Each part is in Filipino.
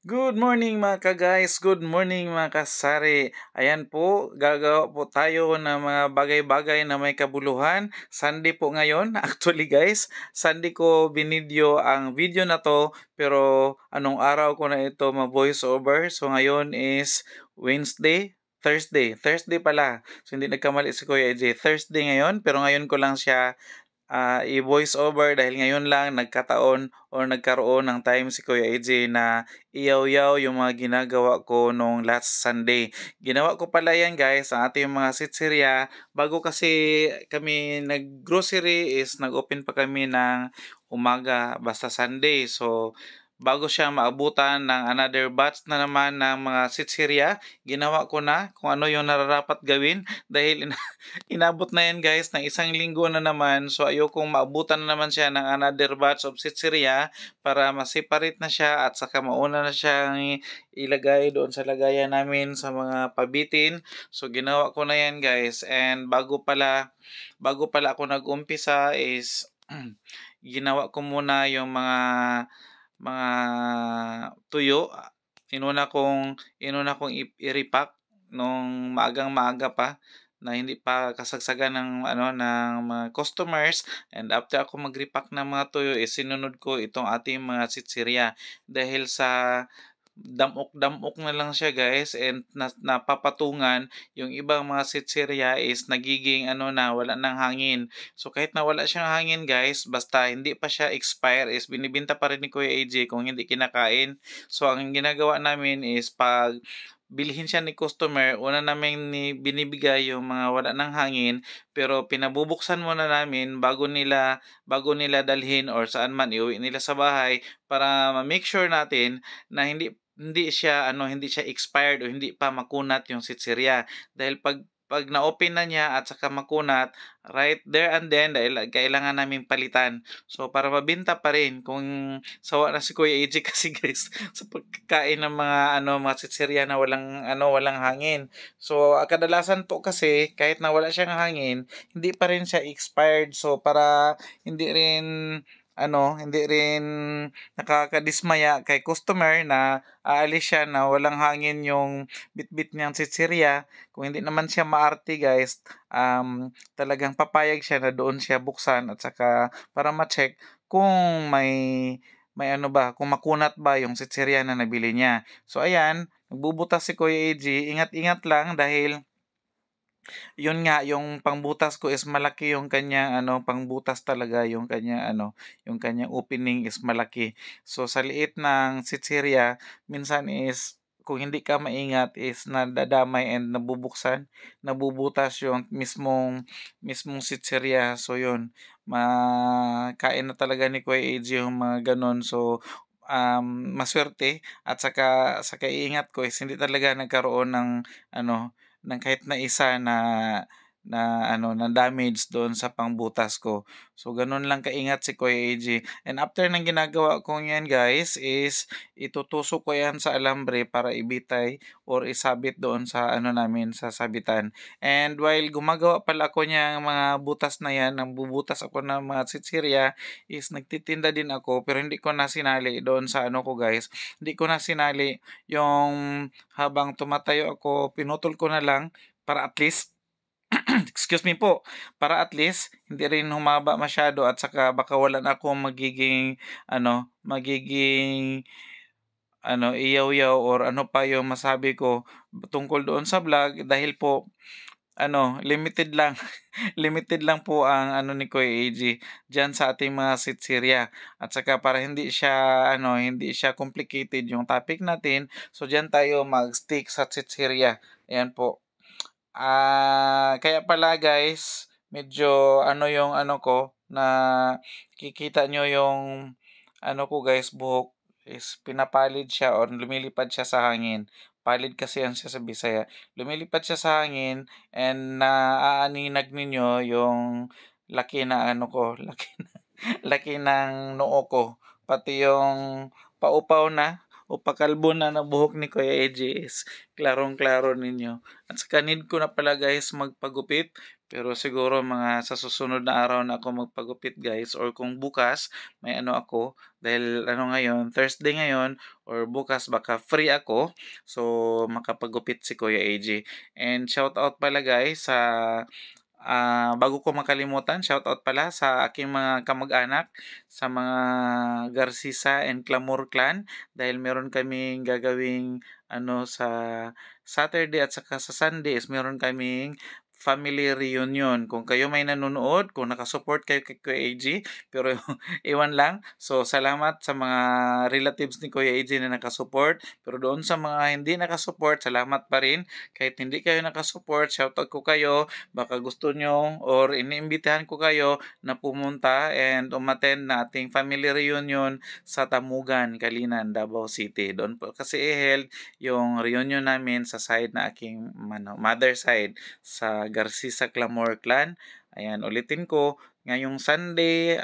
Good morning mga ka-guys, good morning mga kasari. Ayan po, gagawa po tayo ng mga bagay-bagay na may kabuluhan. Sunday po ngayon. Actually guys, Sunday ko binidyo ang video na to, pero anong araw ko na ito ma-voice over. So ngayon is Thursday pala. So hindi nagkamali si Kuya AJ. Thursday ngayon, pero ngayon ko lang siya i-voice over dahil ngayon lang nagkataon or nagkaroon ng time si Kuya AJ na iyaw-yaw yung mga ginagawa ko nung last Sunday. Ginawa ko pala yan guys, ang ating mga sitsirya. Bago kasi kami nag-grocery is nag-open pa kami ng umaga basta Sunday. So, bago siya maabutan ng another batch na naman ng mga sitsirya, ginawa ko na kung ano yung nararapat gawin dahil inabot na yan guys ng isang linggo na naman. So ayokong maabutan na naman siya ng another batch of sitsirya para ma-separate na siya at saka mauna na siyang ilagay doon sa lagayan namin sa mga pabitin. So ginawa ko na yan guys, and bago pala ako nag-umpisa is ginawa ko muna yung mga tuyo. Inuna kong i-repack nung maagang-maaga pa na hindi pa kasagsagan ng ng mga customers, and after ako mag-repack ng mga tuyo is sinunod ko itong ating mga sitsirya dahil sa damok-damok na lang siya guys, and napapatungan yung ibang mga sitsirya is nagiging wala ng hangin. So kahit na wala siyang hangin guys, basta hindi pa siya expire is binibenta pa rin ni Kuya AJ kung hindi kinakain. So ang ginagawa namin is pag bilhin siya ni customer, una namin binibigay yung mga wala ng hangin, pero pinabubuksan muna namin bago nila dalhin or saan man iuwi nila sa bahay para ma-make sure natin na hindi siya expired o hindi pa makunat yung sitsirya. Dahil pag na-open na niya at saka makunat, right there and then, dahil kailangan namin palitan. So, para mabenta pa rin kung sawa na si Kuya AJ kasi guys, sa pagkain ng mga sitsirya na walang hangin. So, kadalasan po kasi, kahit na wala siyang hangin, hindi pa rin siya expired. So, para hindi rin nakakadismaya kay customer na aalis siya na walang hangin yung bitbit niyang sitsirya. Kung hindi naman siya maarte guys, talagang papayag siya na doon siya buksan at saka para ma-check kung may ano ba, kung makunat ba yung sitsirya na nabili niya. So ayan, nagbubutas si Kuya AJ, ingat-ingat lang dahil yun nga, yung pangbutas ko is malaki yung kanyang pangbutas talaga yung kanyang yung kanyang opening is malaki. So sa liit ng sitsirya, minsan is kung hindi ka maingat is nadadamay and nabubutas yung mismong sitsirya. So yun, makain na talaga ni Kuya AJ yung mga ganun. So maswerte at sa kaiingat ko is hindi talaga nagkaroon ng kahit na isa na damage doon sa pangbutas ko. So gano'n lang kaingat si Kuya AJ. And after ng ginagawa ko 'yan guys is itutusok ko 'yan sa alambre para ibitay or isabit doon sa namin sa sabitan. And while gumagawa pala ako niyang mga butas na 'yan, nagbubutas ako ng mga tsitsirya, is nagtitinda din ako pero hindi ko na sinali doon sa ko guys. Hindi ko na sinali yung habang tumatayo ako, pinutol ko na lang para at least excuse me po, para at least hindi rin humaba masyado at saka baka wala na akong magiging iyaw-yaw or ano pa yung masabi ko tungkol doon sa vlog dahil po limited lang. Limited lang po ang ni Kuya AJ diyan sa ating mga sitsirya. At saka para hindi siya complicated yung topic natin, so diyan tayo mag-stick sa sitsirya. Ayan po. Kaya pala guys, medyo yung ko na kikita nyo yung ko guys, buhok is pinapalid siya or lumilipad siya sa hangin. Palid kasi yan siya sa Bisaya. Lumilipad siya sa hangin and naaaninag ninyo yung laki na laki ng noo ko. Pati yung paupaw na o pakalbo na na buhok ni Kuya AJ is klarong-klaro ninyo. At saka need ko na pala guys magpagupit, Pero siguro mga sa susunod na araw na ako magpagupit guys or kung bukas may ano ako dahil ano ngayon, Thursday ngayon or bukas baka free ako. So makapagupit si Kuya AJ. And shout out pala guys sa bago ko makalimutan, shoutout pala sa aking mga kamag-anak, sa mga Garcisa and Clamor clan dahil meron kaming gagawing ano sa Saturday at saka sa Sunday is meron kaming family reunion. Kung kayo may nanonood, kung nakasupport kayo kay Kuya AG, pero iwan lang. So, salamat sa mga relatives ni Kuya AG na nakasupport. Pero doon sa mga hindi nakasupport, salamat pa rin. Kahit hindi kayo nakasupport, shoutout ko kayo. Baka gusto nyo or iniimbitahan ko kayo na pumunta and umattend na ating family reunion sa Tamugan, Kalinan, Davao City. Doon po kasi i-held yung reunion namin sa side na aking mother side sa Garcisa Clamor Clan. Ayan, ulitin ko, ngayong Saturday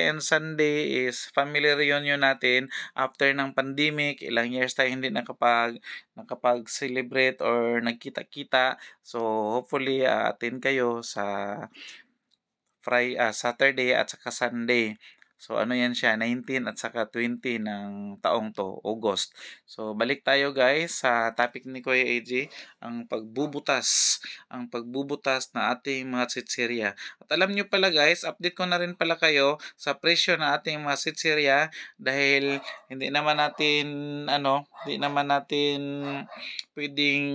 and Sunday is family reunion natin after ng pandemic. Ilang years tayo hindi nakapag-celebrate or nagkita-kita. So, hopefully, attend kayo sa Saturday at saka Sunday. So ano yan siya, 19 at saka 20 ng taong 'to, August. So balik tayo guys sa topic ni Kuya AJ, ang pagbubutas na ating mga tsitsilya. At alam niyo pala guys, update ko na rin pala kayo sa presyo na ating mga tsitsilya dahil hindi naman natin puwedeng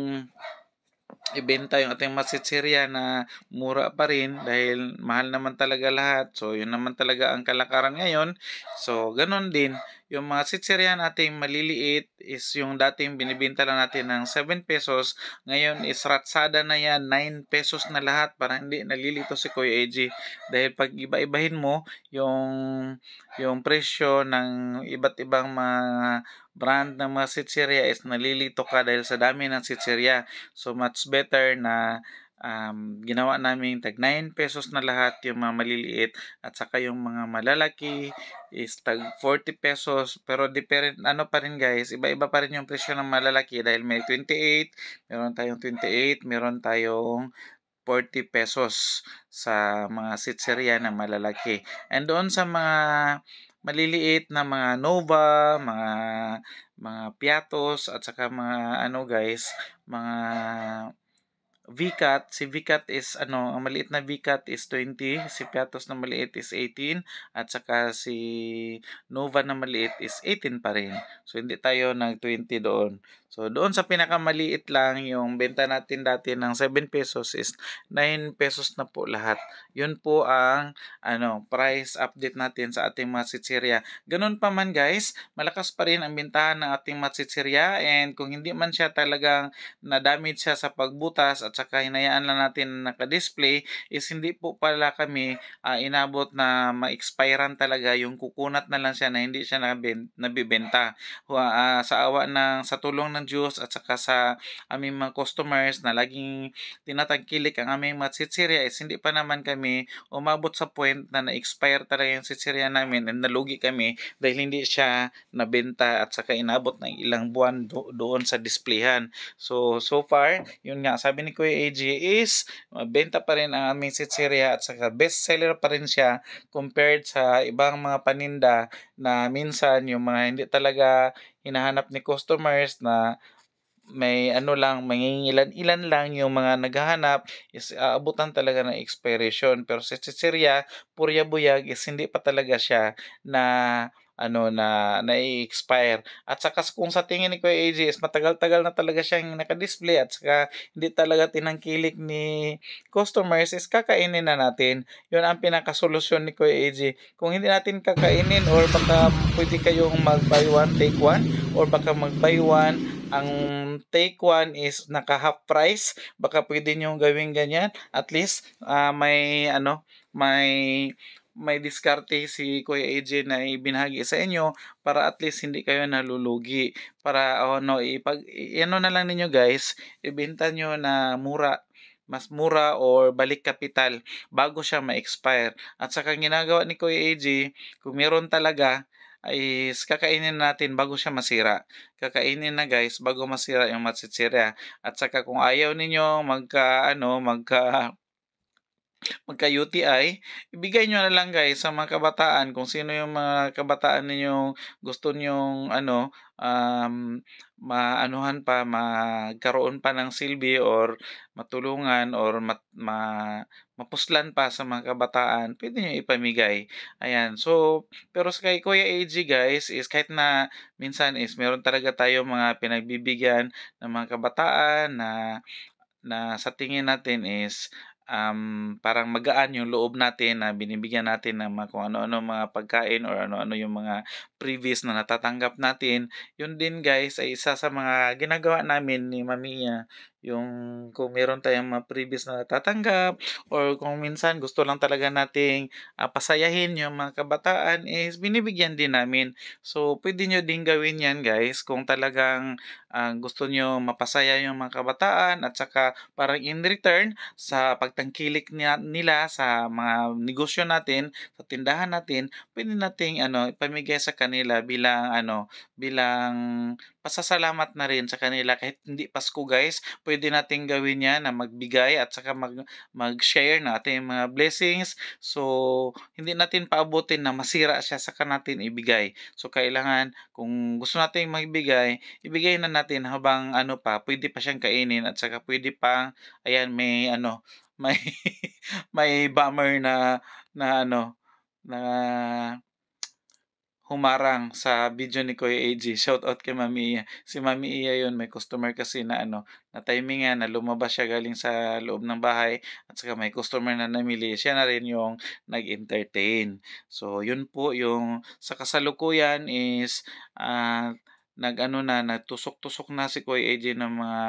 ibenta yung ating masitsirya na mura pa rin dahil mahal naman talaga lahat. So, yun naman talaga ang kalakaran ngayon. So, ganun din. Yung mga sitsirya nating maliliit is yung dating binibenta lang natin ng 7 pesos. Ngayon is ratsada na yan, 9 pesos na lahat para hindi nalilito si Kuya AG. Dahil pag iba-ibahin mo yung presyo ng iba't ibang mga brand ng mga sitsirya is nalilito ka dahil sa dami ng sitsirya. So much better na ginawa namin tag 9 pesos na lahat yung mga maliliit at saka yung mga malalaki is tag 40 pesos pero different ano pa rin guys, iba-iba pa rin yung presyo ng malalaki dahil may 28, meron tayong 40 pesos sa mga sitserya na malalaki. And doon sa mga maliliit na mga Nova, mga Piatos at saka mga ano guys, mga VCAT, si VCAT is ang maliit na VCAT is 20, si Piatos na maliit is 18, at saka si Nova na maliit is 18 pa rin. So, hindi tayo nag-20 doon. So, doon sa pinakamaliit lang, yung benta natin dati ng 7 pesos is 9 pesos na po lahat. Yun po ang price update natin sa ating mga sitsirya. Ganun pa man guys, malakas pa rin ang bentahan ng ating mga sitsirya and kung hindi man siya talagang na-damage siya sa pagbutas at saka hinayaan lang natin na naka-display is hindi po pala kami inabot na ma-expirean talaga yung kukunat na lang siya na hindi siya nabibenta. Sa tulong ng Diyos at saka sa aming mga customers na laging tinatangkilik ang aming mga sitsirya is hindi pa naman kami umabot sa point na na-expire talaga yung sitsirya namin and nalugi kami dahil hindi siya nabenta at saka inabot ng ilang buwan doon sa displayhan. So far, yun nga, sabi ni Kuya AJ is, benta pa rin ang aming sitsirya at saka best seller pa rin siya compared sa ibang mga paninda na minsan yung mga hindi talaga hinahanap ni customers na may mangingilan-ilan lang yung mga naghahanap is aabutan talaga ng expiration. Pero sa chichirya, purya buyag is hindi pa talaga siya na expire. At saka kung sa tingin ni Kuya AJ is matagal-tagal na talaga siyang naka-display at saka hindi talaga tinangkilik ni customers is kakainin na natin. Yun ang pinakasolusyon ni Kuya AJ. Kung hindi natin kakainin or baka pwede kayong mag-buy one, take one or baka mag-buy one ang take one is naka half price, baka pwede nyo gawing ganyan. At least may diskarte si Kuya AJ na ibinahagi sa inyo para at least hindi kayo nalulugi. Para na lang ninyo guys, ibenta nyo na mas mura or balik kapital bago siya ma-expire. At saka ginagawa ni Kuya AJ, kung meron talaga, is kakainin natin bago siya masira. Kakainin na guys bago masira yung matsitsira. At saka kung ayaw ninyo magka magka-UTI, ibigay niyo na lang guys sa mga kabataan kung sino yung mga kabataan ninyong gusto niyong ano, maanuhan pa, magkaroon pa ng silbi or matulungan or mapuslan pa sa mga kabataan, puwede niyo ipamigay, ayan. So, pero sa kay Kuya AG guys is kahit na minsan is meron talaga tayong mga pinagbibigyan ng mga kabataan na na sa tingin natin is, parang magaan yung loob natin na binibigyan natin ng mga kung ano-ano mga pagkain or ano-ano yung mga previous na natatanggap natin. Yun din guys ay isa sa mga ginagawa namin ni Mami yung kung meron tayong mga previous na natatanggap or kung minsan gusto lang talaga nating, pasayahin yung mga kabataan is binibigyan din namin. So, puwede niyo din gawin 'yan guys kung talagang, gusto niyo mapasaya yung mga kabataan at saka parang in return sa pagtangkilik nila sa mga negosyo natin, sa tindahan natin, puwede nating ano, ipamigay sa kanila bilang ano, bilang pasasalamat na rin sa kanila kahit hindi Pasko guys, puwede nating gawin 'yan na magbigay at saka mag-share ng ating mga blessings. So, hindi natin paabutin na masira siya saka natin ibigay. So, kailangan kung gusto nating magbigay, ibigay na natin habang ano pa, puwede pa siyang kainin at saka puwede pang ayan may ano, may may bomber na na ano, na humarang sa video ni Kuya AG. Shoutout kay Mami Iya. Si Mami Iya 'yun, may customer kasi na ano, na-timingan na lumabas siya galing sa loob ng bahay at saka may customer na namili, siya na rin yung nag-entertain. So 'yun po yung sa kasalukuyan is, nag-ano na, nagtusok-tusok na si Kuya AJ ng mga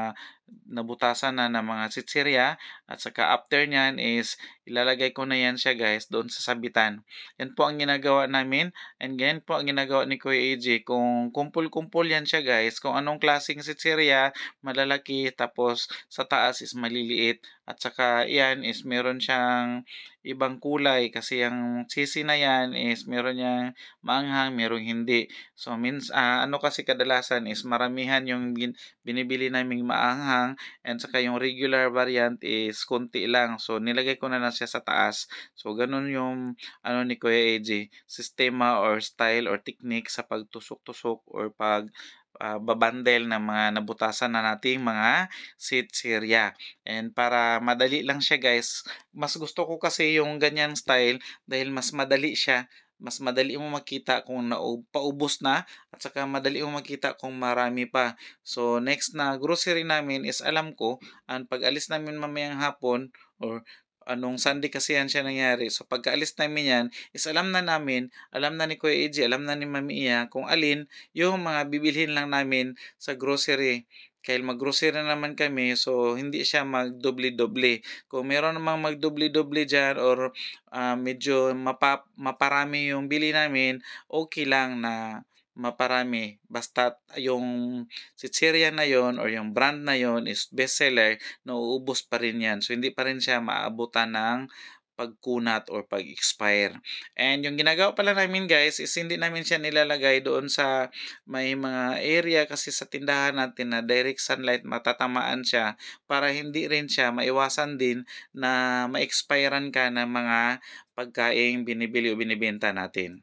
nabutasan na ng mga chichirya at saka after niyan is ilalagay ko na 'yan siya guys doon sa sabitan. 'Yan po ang ginagawa namin and ganyan po ang ginagawa ni Kuya AJ kung kumpul-kumpul 'yan siya guys, kung anong klaseng chichirya, malalaki tapos sa taas is maliliit at saka 'yan is meron siyang ibang kulay kasi ang sisi na 'yan is meron niyang maanghang, merong hindi. So ano kasi kadalasan is maramihan yung binibili naming maanghang and saka yung regular variant is konti lang. So nilagay ko na lang siya sa taas. So ganun yung ano ni Kuya AJ, sistema or style or technique sa pagtusok-tusok or babandel ng mga nabutasan na nating mga sitsirya. And para madali lang siya guys, mas gusto ko kasi yung ganyan style dahil mas madali siya, mas madali mo makita kung paubos na at saka madali mo makita kung marami pa. So next na grocery namin is alam ko ang pag-alis namin mamayang hapon or anong Sunday kasi yan siya nangyari. So pagkaalis namin yan is alam na namin, alam na ni Kuya AJ, alam na ni Mami Iya kung alin yung mga bibilhin lang namin sa grocery. Kaya mag-grocery na naman kami, so hindi siya magdoble-doble. Kung meron namang magdoble-doble diyan or medyo maparami yung bili namin, okay lang na maparami. Basta yung chichirya na yon or yung brand na yon is bestseller, nauubos pa rin yan. So, hindi pa rin siya maabutan ng pagkunat or pag-expire. And yung ginagawa pala namin guys is hindi namin siya nilalagay doon sa may mga area kasi sa tindahan natin na direct sunlight matatamaan siya para hindi rin siya maiwasan din na ma-expirean ka ng mga pagkaing binibili o binibenta natin.